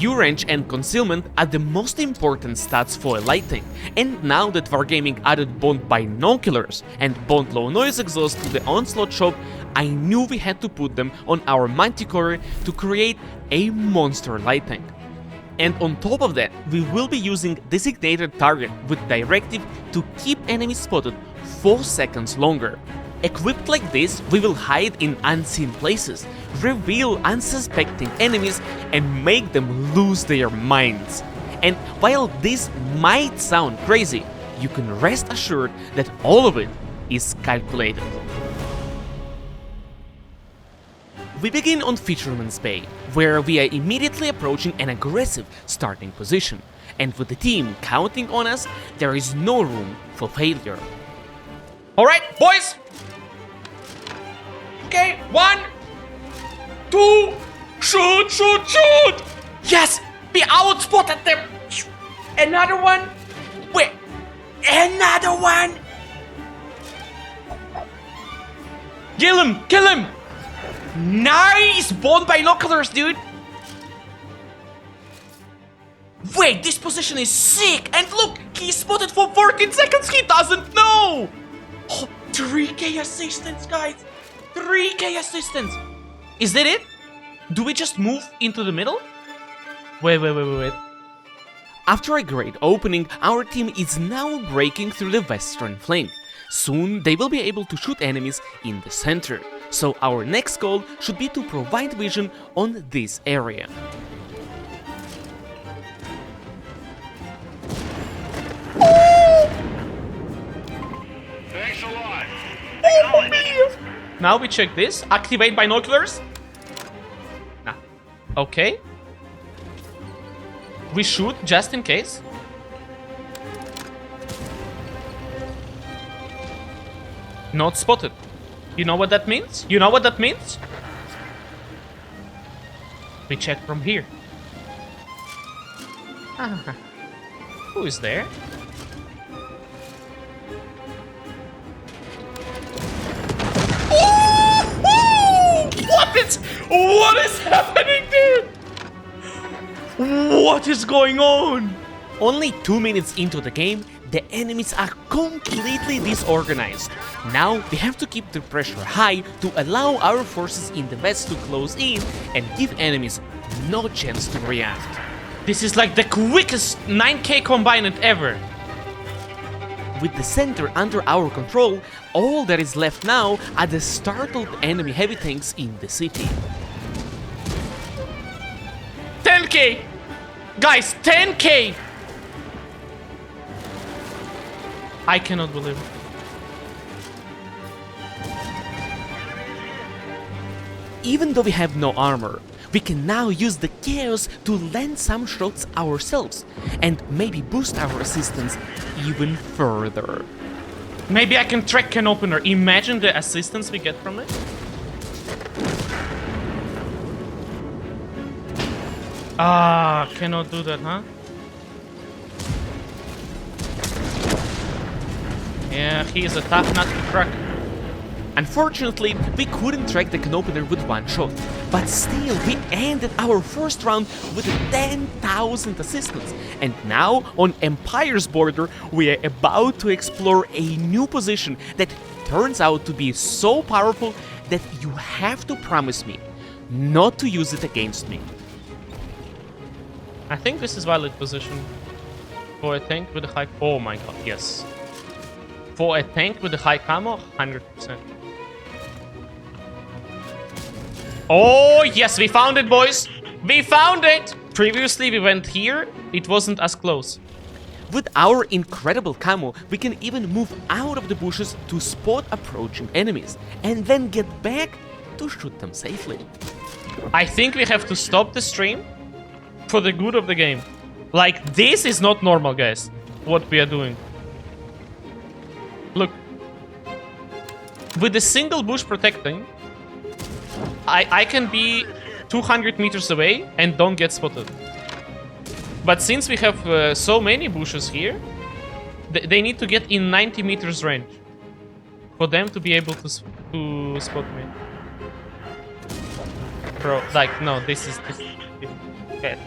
View range and concealment are the most important stats for a light tank, and now that Wargaming added Bond binoculars and Bond low noise exhaust to the Onslaught shop, I knew we had to put them on our Manticore to create a monster light tank. And on top of that, we will be using designated target with directive to keep enemies spotted 4 seconds longer. Equipped like this, we will hide in unseen places, reveal unsuspecting enemies, and make them lose their minds. And while this might sound crazy, you can rest assured that all of it is calculated. We begin on Fisherman's Bay, where we are immediately approaching an aggressive starting position, and with the team counting on us, there is no room for failure. Alright, boys! Okay, 1, 2, shoot! Yes! We outspotted them! Another one! Wait! Another one! Kill him! Nice! Bond binoculars, dude! Wait, this position is sick! And look! He's spotted for 14 seconds! He doesn't know! Oh, 3k assistance, guys! 3k assistance! Is that it? Do we just move into the middle? Wait. After a great opening, our team is now breaking through the western flank. Soon they will be able to shoot enemies in the center. So our next goal should be to provide vision on this area. Thanks a lot. Now we check this. Activate binoculars. Nah. Okay. We shoot just in case. Not spotted. You know what that means? We check from here. Ah. Who is there? What is happening, dude? What is going on? Only 2 minutes into the game, the enemies are completely disorganized. Now we have to keep the pressure high to allow our forces in the west to close in and give enemies no chance to react. This is like the quickest 9k combined ever. With the center under our control, all that is left now are the startled enemy heavy tanks in the city. 10k! Guys, 10k! I cannot believe it. Even though we have no armor, we can now use the chaos to land some shots ourselves and maybe boost our assistance even further. Maybe I can track can opener. Imagine the assistance we get from it. Ah, cannot do that, huh? Yeah, he is a tough nut to crack. Unfortunately, we couldn't track the can opener with one shot, but still we ended our first round with 10,000 assistance, and now on Empire's border we are about to explore a new position that turns out to be so powerful that you have to promise me not to use it against me. I think this is valid position for a tank with a high... Oh my god, yes. For a tank with a high camo, 100%. Oh, yes, we found it, boys. We found it. Previously, we went here. It wasn't as close. With our incredible camo, we can even move out of the bushes to spot approaching enemies, and then get back to shoot them safely. I think we have to stop the stream for the good of the game. Like, this is not normal, guys, what we are doing. Look. With the single bush protecting, I can be 200 meters away and don't get spotted. But since we have so many bushes here, they need to get in 90 meters range for them to be able to spot me. Bro, like, no, this is bad.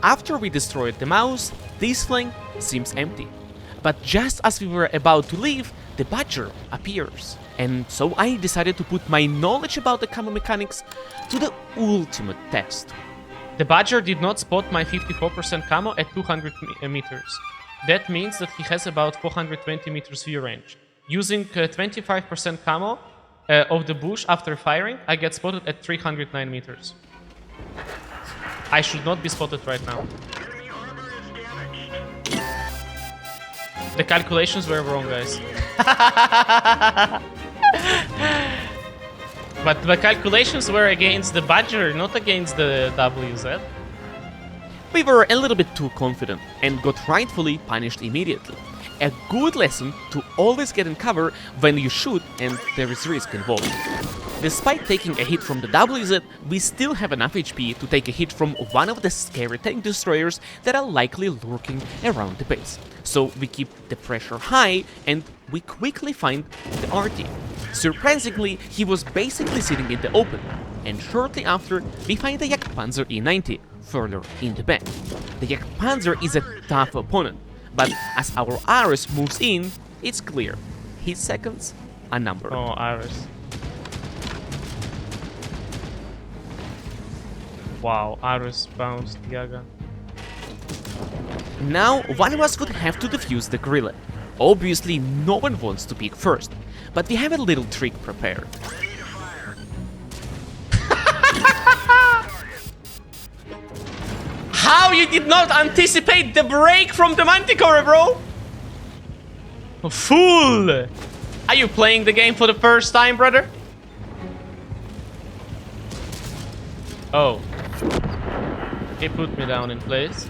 After we destroyed the mouse, this flank seems empty. But just as we were about to leave, the badger appears. And so I decided to put my knowledge about the camo mechanics to the ultimate test. The badger did not spot my 54% camo at 200 meters. That means that he has about 420 meters view range. Using 25% camo of the bush after firing, I get spotted at 309 meters. I should not be spotted right now. The calculations were wrong, guys. But the calculations were against the badger, not against the WZ. We were a little bit too confident and got rightfully punished immediately. A good lesson to always get in cover when you shoot and there is risk involved. Despite taking a hit from the WZ, we still have enough HP to take a hit from one of the scary tank destroyers that are likely lurking around the base. So we keep the pressure high and we quickly find the RT. Surprisingly, he was basically sitting in the open, and shortly after, we find the Jagdpanzer E90 further in the back. The Jagdpanzer is a tough opponent, but as our Ares moves in, it's clear. His seconds are numbered. Oh, Ares. Wow, Ares bounced Yaga. Now, one of us would have to defuse the gorilla. Obviously, no one wants to pick first, but we have a little trick prepared. How you did not anticipate the break from the Manticore, bro? Fool! Are you playing the game for the first time, brother? Oh. He put me down in place.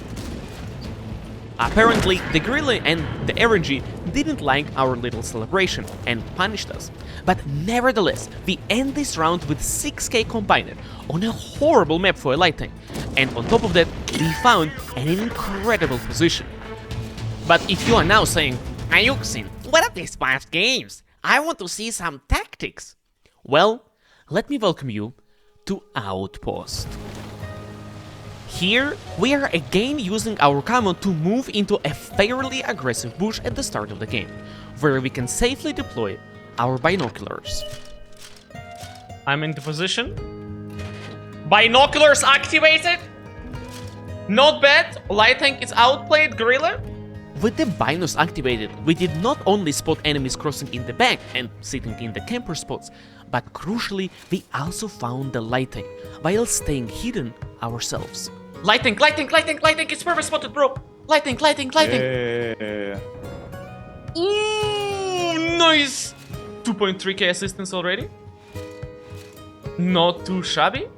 Apparently, the gorilla and the RNG didn't like our little celebration and punished us. But nevertheless, we end this round with 6k combined on a horrible map for a light tank. And on top of that, we found an incredible position. But if you are now saying, iyouxin, what are these fast games? I want to see some tactics. Well, let me welcome you to Outpost. Here, we are again using our camo to move into a fairly aggressive bush at the start of the game, where we can safely deploy our binoculars. I'm in the position. Binoculars activated! Not bad. Light tank is outplayed. Gorilla. With the binos activated, we did not only spot enemies crossing in the back and sitting in the camper spots, but crucially, we also found the light tank while staying hidden ourselves. Light tank, light tank, light tank, light tank. It's perfect spotted, bro. Light tank, light tank, light tank. Yeah. Ooh, nice. 2.3k assistance already. Not too shabby.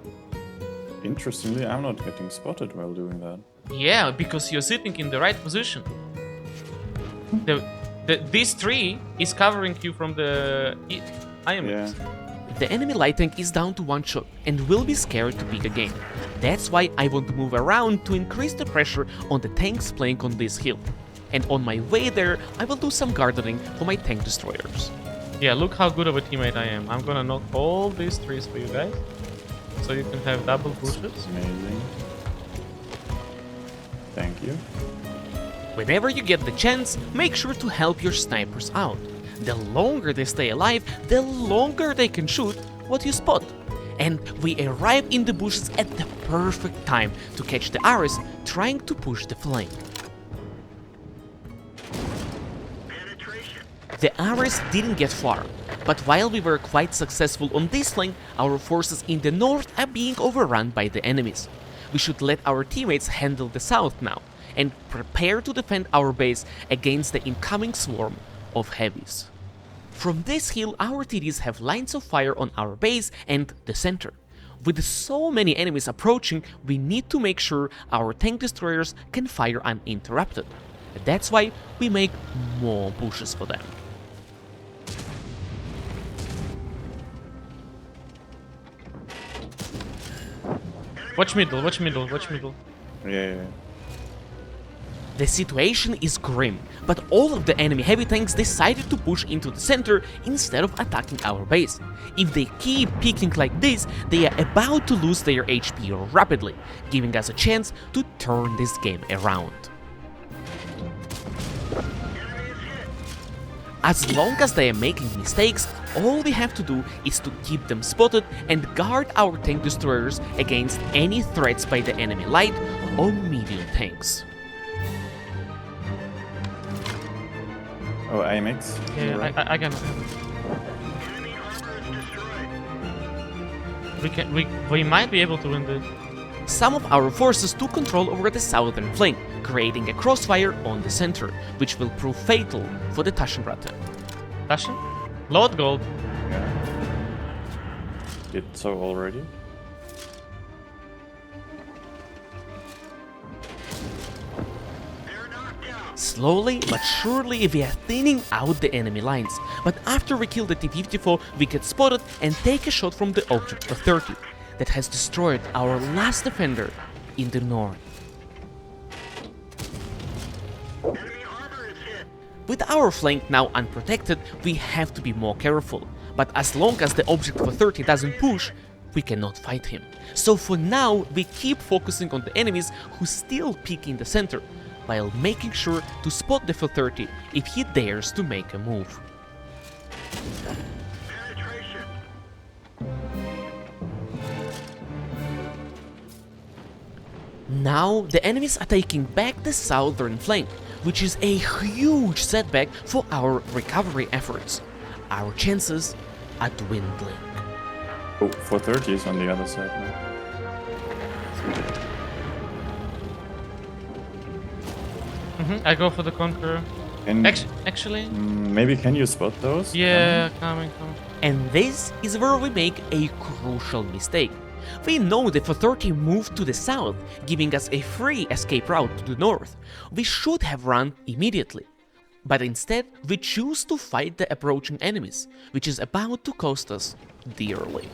Interestingly, I'm not getting spotted while doing that. Yeah, because you're sitting in the right position. This tree is covering you from the IMX. Yeah. The enemy light tank is down to one shot and will be scared to pick again. That's why I want to move around to increase the pressure on the tanks playing on this hill. And on my way there, I will do some gardening for my tank destroyers. Yeah, look how good of a teammate I am. I'm gonna knock all these trees for you guys, so you can have double bushes. Amazing. Thank you. Whenever you get the chance, make sure to help your snipers out. The longer they stay alive, the longer they can shoot what you spot. And we arrive in the bushes at the perfect time to catch the Ares trying to push the flank. The Ares didn't get far, but while we were quite successful on this flank, our forces in the north are being overrun by the enemies. We should let our teammates handle the south now, and prepare to defend our base against the incoming swarm of heavies. From this hill, our TDs have lines of fire on our base and the center. With so many enemies approaching, we need to make sure our tank destroyers can fire uninterrupted. That's why we make more bushes for them. Watch middle, watch middle, watch middle. Yeah. The situation is grim, but all of the enemy heavy tanks decided to push into the center instead of attacking our base. If they keep peeking like this, they are about to lose their HP rapidly, giving us a chance to turn this game around. As long as they are making mistakes, all we have to do is to keep them spotted and guard our tank destroyers against any threats by the enemy light or medium tanks. Oh, AMX? Yeah, Right. I can. We might be able to win this. Some of our forces took control over the southern flank, creating a crossfire on the center, which will prove fatal for the Taschenratte. Taschen? Load gold. Yeah. Did so already? Slowly but surely we are thinning out the enemy lines, but after we kill the T-54 we get spotted and take a shot from the Object 30 that has destroyed our last defender in the north. With our flank now unprotected, we have to be more careful, but as long as the Object 30 doesn't push, we cannot fight him. So for now we keep focusing on the enemies who still peek in the center, while making sure to spot the 30 if he dares to make a move. Now the enemies are taking back the southern flank, which is a huge setback for our recovery efforts. Our chances are dwindling. Oh, 430 is on the other side now. I go for the Conqueror. And Actually? maybe can you spot those? Yeah, coming. And this is where we make a crucial mistake. We know the 430 moved to the south, giving us a free escape route to the north. We should have run immediately. But instead, we choose to fight the approaching enemies, which is about to cost us dearly.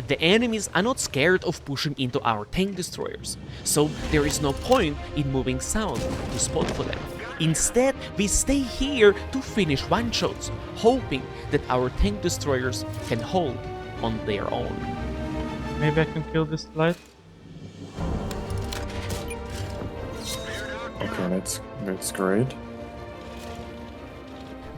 The enemies are not scared of pushing into our tank destroyers, so there is no point in moving south to spot for them. Instead, we stay here to finish one-shots, hoping that our tank destroyers can hold on their own. Maybe I can kill this light. Okay, that's great.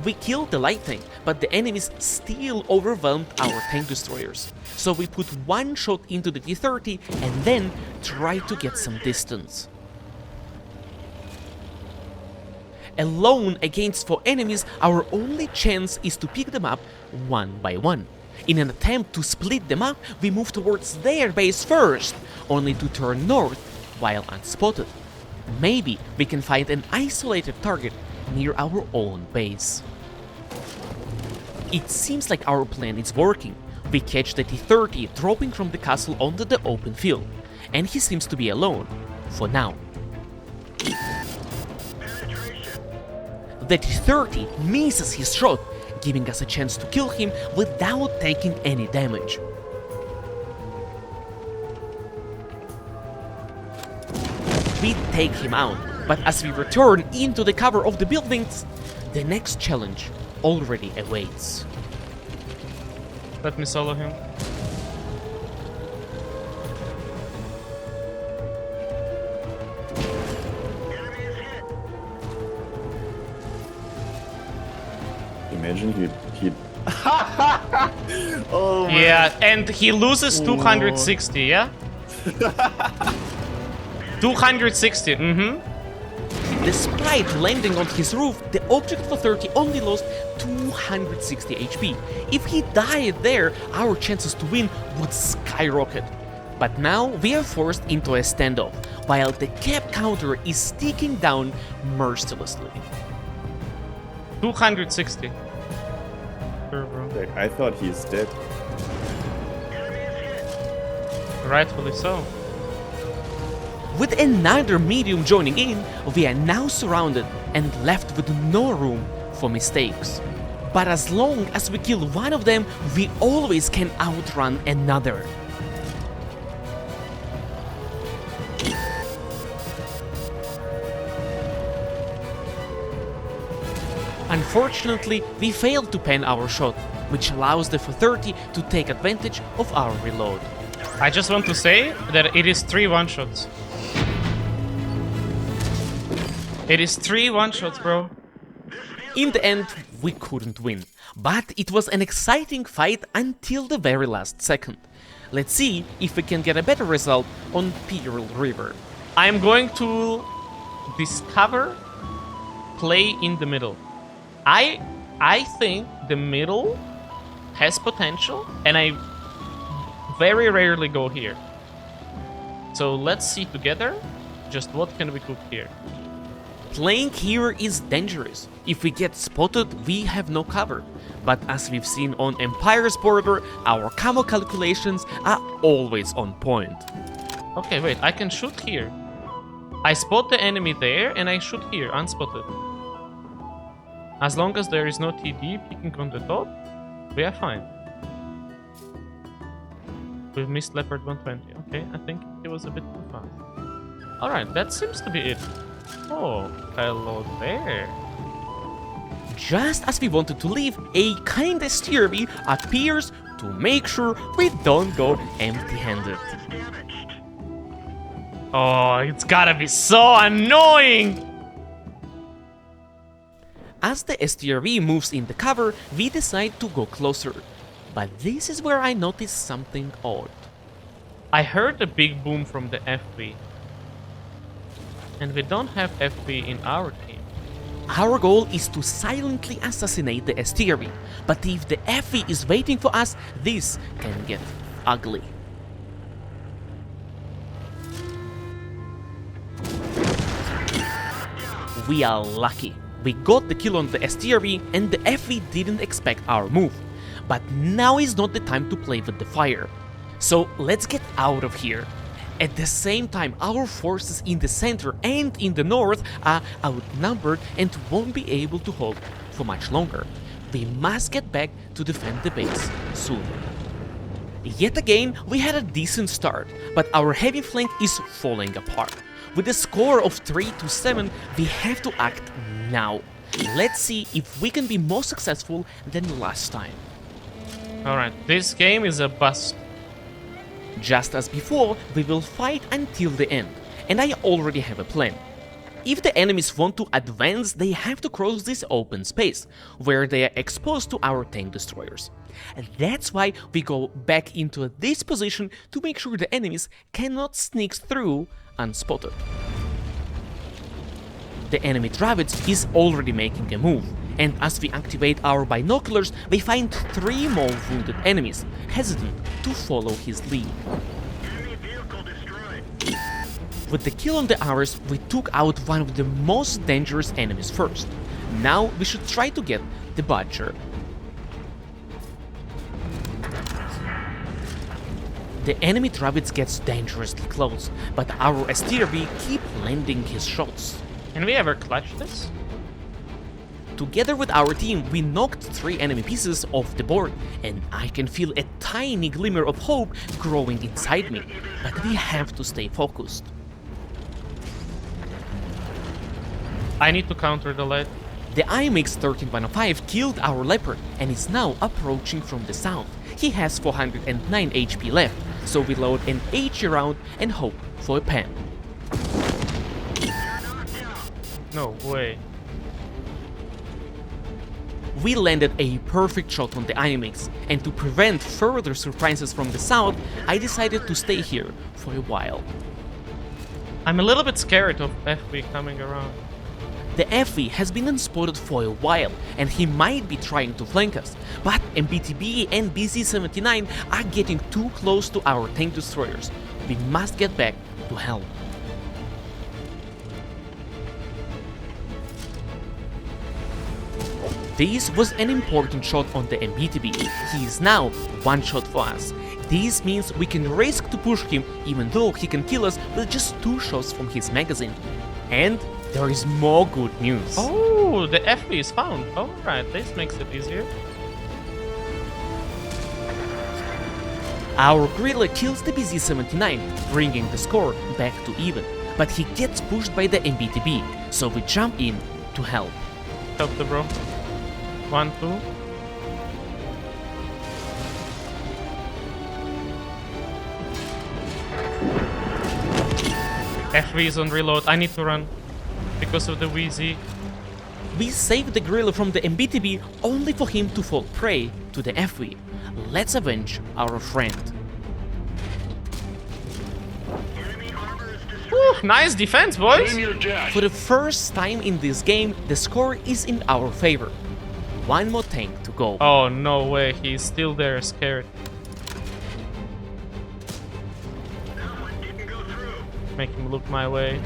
We killed the light tank, but the enemies still overwhelmed our tank destroyers. So we put one shot into the T-30 and then try to get some distance. Alone against 4 enemies, our only chance is to pick them up one by one. In an attempt to split them up, we move towards their base first, only to turn north while unspotted. Maybe we can find an isolated target near our own base. It seems like our plan is working. We catch the T-30 dropping from the castle onto the open field, and he seems to be alone, for now. The T-30 misses his shot, giving us a chance to kill him without taking any damage. We take him out, but as we return into the cover of the buildings, the next challenge already awaits. Let me solo him. Imagine he'd oh man. Yeah, and he loses 260, yeah? 260, Despite landing on his roof, the Object 30 only lost 260 HP. If he died there, our chances to win would skyrocket. But now we are forced into a standoff, while the cap counter is ticking down mercilessly. 260. Sure, bro. Like, I thought he's dead. Rightfully so. With another medium joining in, we are now surrounded and left with no room for mistakes. But as long as we kill one of them, we always can outrun another. Unfortunately, we failed to pan our shot, which allows the F-30 to take advantage of our reload. I just want to say that it is 3 one-shots. It is 3 one-shots, bro. In the end, we couldn't win, but it was an exciting fight until the very last second. Let's see if we can get a better result on Pural River. I'm going to discover play in the middle. I think the middle has potential, and I very rarely go here. So let's see together just what can we cook here. Playing here is dangerous. If we get spotted, we have no cover. But as we've seen on Empire's border, our camo calculations are always on point. Okay, wait, I can shoot here. I spot the enemy there and I shoot here, unspotted. As long as there is no TD peeking on the top, we are fine. We've missed Leopard 120. Okay, I think it was a bit too fast. Alright, that seems to be it. Oh, hello there. Just as we wanted to leave, a kind STRV appears to make sure we don't go empty-handed. Oh, it's gotta be so annoying! As the STRV moves in the cover, we decide to go closer. But this is where I notice something odd. I heard a big boom from the FV. And we don't have FV in our team. Our goal is to silently assassinate the STRV, but if the FV is waiting for us, this can get ugly. We are lucky. We got the kill on the STRV and the FV didn't expect our move. But now is not the time to play with the fire. So let's get out of here. At the same time, our forces in the center and in the north are outnumbered and won't be able to hold for much longer. We must get back to defend the base soon. Yet again, we had a decent start, but our heavy flank is falling apart. With a score of 3-7, we have to act now. Let's see if we can be more successful than last time. Alright, this game is a bust. Just as before, we will fight until the end, and I already have a plan. If the enemies want to advance, they have to cross this open space, where they are exposed to our tank destroyers. And that's why we go back into this position to make sure the enemies cannot sneak through unspotted. The enemy Dravids is already making a move, and as we activate our binoculars, we find 3 more wounded enemies, hesitant to follow his lead. With the kill on the Ares, we took out one of the most dangerous enemies first. Now we should try to get the Badger. The enemy Dravids gets dangerously close, but our STRV keep landing his shots. Can we ever clutch this? Together with our team, we knocked 3 enemy pieces off the board, and I can feel a tiny glimmer of hope growing inside me, but we have to stay focused. I need to counter the lead. The IMX 13105 killed our Leopard and is now approaching from the south. He has 409 HP left, so we load an HE round and hope for a pen. No way. We landed a perfect shot on the IMX, and to prevent further surprises from the south, I decided to stay here for a while. I'm a little bit scared of FV coming around. The FV has been unspotted for a while, and he might be trying to flank us, but MBTB and BZ-79 are getting too close to our tank destroyers. We must get back to help. This was an important shot on the MBTB. He is now 1 shot for us. This means we can risk to push him even though he can kill us with just 2 shots from his magazine. And there is more good news. Oh, the FV is found. Alright, this makes it easier. Our Griller kills the BZ-79, bringing the score back to even. But he gets pushed by the MBTB, so we jump in to help. Help the bro. 1, 2. FV is on reload. I need to run because of the Wheezy. We saved the gorilla from the MBTB only for him to fall prey to the FV. Let's avenge our friend. Whew, nice defense, boys. For the first time in this game, the score is in our favor. One more tank to go. Oh, no way. He's still there, scared. Make him look my way.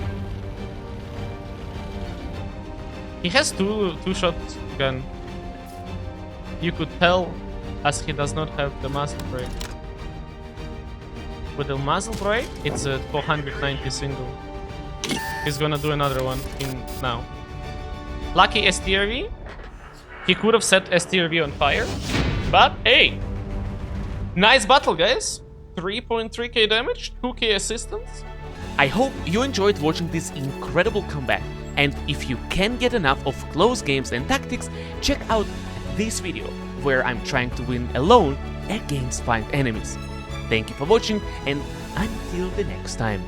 He has two-shot gun. You could tell, as he does not have the muzzle brake. With the muzzle brake, it's a 490 single. He's gonna do another one in now. Lucky STRV. He could have set STRV on fire, but hey, nice battle, guys. 3.3k damage, 2k assistance. I hope you enjoyed watching this incredible comeback, and if you can't get enough of close games and tactics, check out this video where I'm trying to win alone against 5 enemies. Thank you for watching, and until the next time.